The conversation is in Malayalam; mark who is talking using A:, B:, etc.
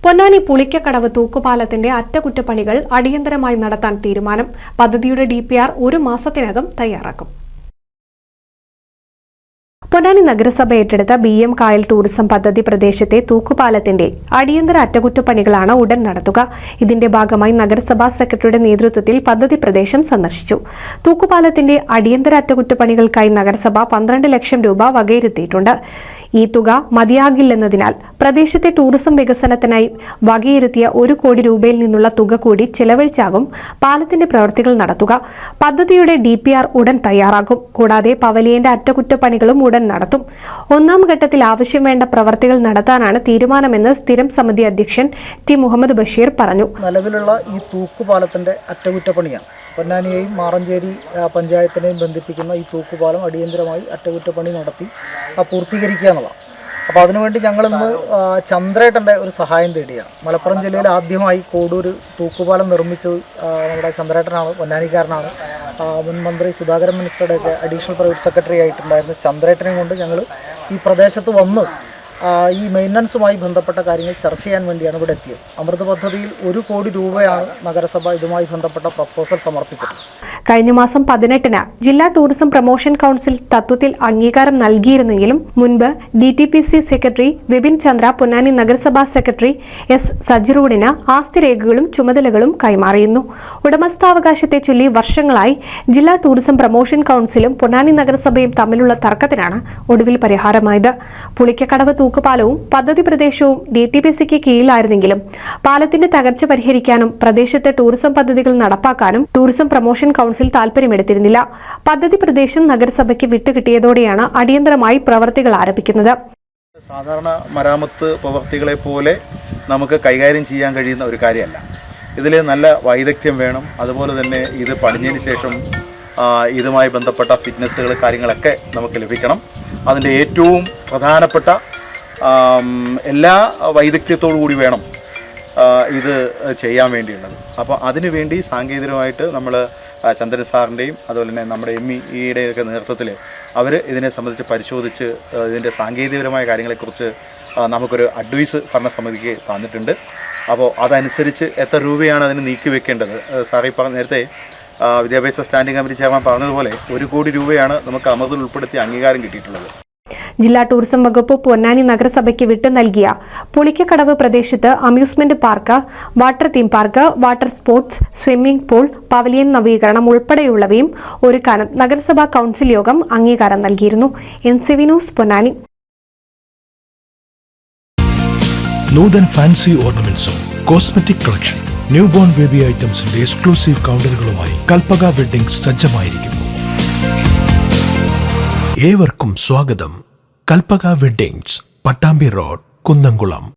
A: പൊന്നാനി പുളിക്കക്കടവ് തൂക്കുപാലത്തിന്റെ അറ്റകുറ്റപ്പണികൾ അടിയന്തരമായി നടത്താൻ തീരുമാനം. പദ്ധതിയുടെ DPR 1 മാസത്തിനകം തയ്യാറാക്കും. പൊന്നാനി നഗരസഭ ഏറ്റെടുത്ത BM കായൽ ടൂറിസം പദ്ധതി പ്രദേശത്തെ തൂക്കുപാലത്തിന്റെ അടിയന്തര അറ്റകുറ്റപ്പണികളാണ് ഉടൻ നടത്തുക. ഇതിന്റെ ഭാഗമായി നഗരസഭാ സെക്രട്ടറിയുടെ നേതൃത്വത്തിൽ പദ്ധതി പ്രദേശം സന്ദർശിച്ചു. തൂക്കുപാലത്തിന്റെ അടിയന്തര അറ്റകുറ്റപ്പണികൾക്കായി നഗരസഭ 12 ലക്ഷം രൂപ വകയിരുത്തിയിട്ടുണ്ട്. ഈ തുക മതിയാകില്ലെന്നതിനാൽ പ്രദേശത്തെ ടൂറിസം വികസനത്തിനായി വകയിരുത്തിയ 1 കോടി രൂപയിൽ നിന്നുള്ള തുക കൂടി ചെലവഴിച്ചാകും പാലത്തിന്റെ പ്രവൃത്തികൾ നടത്തുക. പദ്ധതിയുടെ DPR ഉടൻ തയ്യാറാക്കും. കൂടാതെ പവലിയന്റെ അറ്റകുറ്റപ്പണികളും ഉടൻ നടത്തും. 1ാം ഘട്ടത്തിൽ ആവശ്യം വേണ്ട പ്രവർത്തികൾ നടത്താനാണ് തീരുമാനമെന്ന് സ്ഥിരം സമിതി അധ്യക്ഷൻ T. മുഹമ്മദ് ബഷീർ പറഞ്ഞു.
B: നിലവിലുള്ള ഈ തൂക്കുപാലത്തിന്റെ അറ്റകുറ്റപ്പണിയാണ്. പൊന്നാനിയെയും മാറഞ്ചേരി പഞ്ചായത്തിനെയും ബന്ധിപ്പിക്കുന്ന ഈ തൂക്കുപാലം അടിയന്തരമായി അറ്റകുറ്റപ്പണി നടത്തി പൂർത്തീകരിക്കുക എന്നുള്ളതാണ്. അപ്പോൾ അതിനുവേണ്ടി ഞങ്ങളിന്ന് ചന്ദ്രേട്ടൻ്റെ ഒരു സഹായം തേടിയാണ്. മലപ്പുറം ജില്ലയിൽ ആദ്യമായി കോഡൂർ തൂക്കുപാലം നിർമ്മിച്ചത് നമ്മുടെ ചന്ദ്രേട്ടനാണ്, പൊന്നാനിക്കാരനാണ്. മുൻ മന്ത്രി സുധാകരൻ മിനിസ്റ്ററുടെയൊക്കെ അഡീഷണൽ പ്രൈവറ്റ് സെക്രട്ടറി ആയിട്ടുണ്ടായിരുന്ന ചന്ദ്രേട്ടനെയും കൊണ്ട് ഞങ്ങൾ ഈ പ്രദേശത്ത് വന്ന് ഈ മെയിൻ്റനൻസുമായി ബന്ധപ്പെട്ട കാര്യങ്ങൾ ചർച്ച ചെയ്യാൻ വേണ്ടിയാണ് ഇവിടെ എത്തിയത്. അമൃത് പദ്ധതിയിൽ 1 കോടി രൂപയാണ് നഗരസഭ ഇതുമായി ബന്ധപ്പെട്ട പ്രപ്പോസൽ സമർപ്പിച്ചത്.
A: കഴിഞ്ഞ മാസം 18-ന് ജില്ലാ ടൂറിസം പ്രൊമോഷൻ കൗൺസിൽ തത്വത്തിൽ അംഗീകാരം നൽകിയിരുന്നെങ്കിലും മുൻപ് DTPC സെക്രട്ടറി വിപിൻ ചന്ദ്ര പൊന്നാനി നഗരസഭാ സെക്രട്ടറി S. സജിറൂഡിന് ആസ്തി രേഖകളും ചുമതലകളും കൈമാറിയിരുന്നു. ഉടമസ്ഥാവകാശത്തെ ചൊല്ലി വർഷങ്ങളായി ജില്ലാ ടൂറിസം പ്രൊമോഷൻ കൗൺസിലും പൊന്നാനി നഗരസഭയും തമ്മിലുള്ള തർക്കത്തിനാണ് ഒടുവിൽ പരിഹാരമായത്. പുളിക്കക്കടവ് തൂക്കുപാലവും പദ്ധതി പ്രദേശവും DTPCക്ക് കീഴിലായിരുന്നെങ്കിലും പാലത്തിന്റെ തകർച്ച പരിഹരിക്കാനും പ്രദേശത്തെ ടൂറിസം പദ്ധതികൾ നടപ്പാക്കാനും ടൂറിസം പ്രൊമോഷൻ കൗൺസിൽ താൽപര്യമെടുത്തിരുന്നില്ല. പദ്ധതി പ്രദേശം നഗരസഭയ്ക്ക് വിട്ടുകിട്ടിയതോടെയാണ് അടിയന്തരമായി പ്രവർത്തികൾ ആരംഭിക്കുന്നത്.
C: സാധാരണ മരാമത്ത് പ്രവർത്തികളെ പോലെ നമുക്ക് കൈകാര്യം ചെയ്യാൻ കഴിയുന്ന ഒരു കാര്യമല്ല. ഇതിൽ നല്ല വൈദഗ്ധ്യം വേണം. അതുപോലെ തന്നെ ഇത് പണിഞ്ഞതിന് ശേഷം ഇതുമായി ബന്ധപ്പെട്ട ഫിറ്റ്നസ്സുകൾ കാര്യങ്ങളൊക്കെ നമുക്ക് ലഭിക്കണം. അതിൻ്റെ ഏറ്റവും പ്രധാനപ്പെട്ട എല്ലാ വൈദഗ്ധ്യത്തോടു കൂടി വേണം ഇത് ചെയ്യാൻ വേണ്ടിയുള്ളത്. അപ്പോൾ അതിനുവേണ്ടി സാങ്കേതികമായിട്ട് നമ്മൾ ചന്ദ്രൻ സാറിൻ്റെയും അതുപോലെ തന്നെ നമ്മുടെ MEEയുടെയൊക്കെ നേതൃത്വത്തിൽ അവർ ഇതിനെ സംബന്ധിച്ച് പരിശോധിച്ച് ഇതിൻ്റെ സാങ്കേതികപരമായ കാര്യങ്ങളെക്കുറിച്ച് നമുക്കൊരു അഡ്വൈസ് ഭരണസമിതിക്ക് തന്നിട്ടുണ്ട്. അപ്പോൾ അതനുസരിച്ച് എത്ര രൂപയാണ് അതിന് നീക്കി വെക്കേണ്ടത്, സാറി നേരത്തെ വിദ്യാഭ്യാസ സ്റ്റാൻഡിംഗ് കമ്മിറ്റി ചെയർമാൻ പറഞ്ഞതുപോലെ 1 കോടി രൂപയാണ് നമുക്ക് അമൃതിൽ ഉൾപ്പെടുത്തി അംഗീകാരം കിട്ടിയിട്ടുള്ളത്.
A: ജില്ലാ ടൂറിസം വകുപ്പ് പൊന്നാനി നഗരസഭയ്ക്ക് വിട്ടു നൽകിയ പുളിക്കക്കടവ് പ്രദേശത്ത് amusement park, water theme park, water sports, swimming pool, pavilion നവീകരണം ഉൾപ്പെടെയുള്ളവയും ഒരുക്കാനും നഗരസഭാ കൗൺസിൽ യോഗം അംഗീകാരം നൽകിയിരുന്നു. NCV news Ponnani.
D: Nuthan fancy ഓർണമെന്റ്സും cosmetic collection, new born baby ഐറ്റംസിന്റെ എക്സ്ക്ലൂസീവ് കൗണ്ടറുകളുമായി കൽപ്പക വെഡ്ഡിംഗ്സ് സജ്ജമായിരിക്കുന്നു. ഏവർക്കും സ്വാഗതം. Kalpaka weddings, Pattambi road, Kunnamkulam.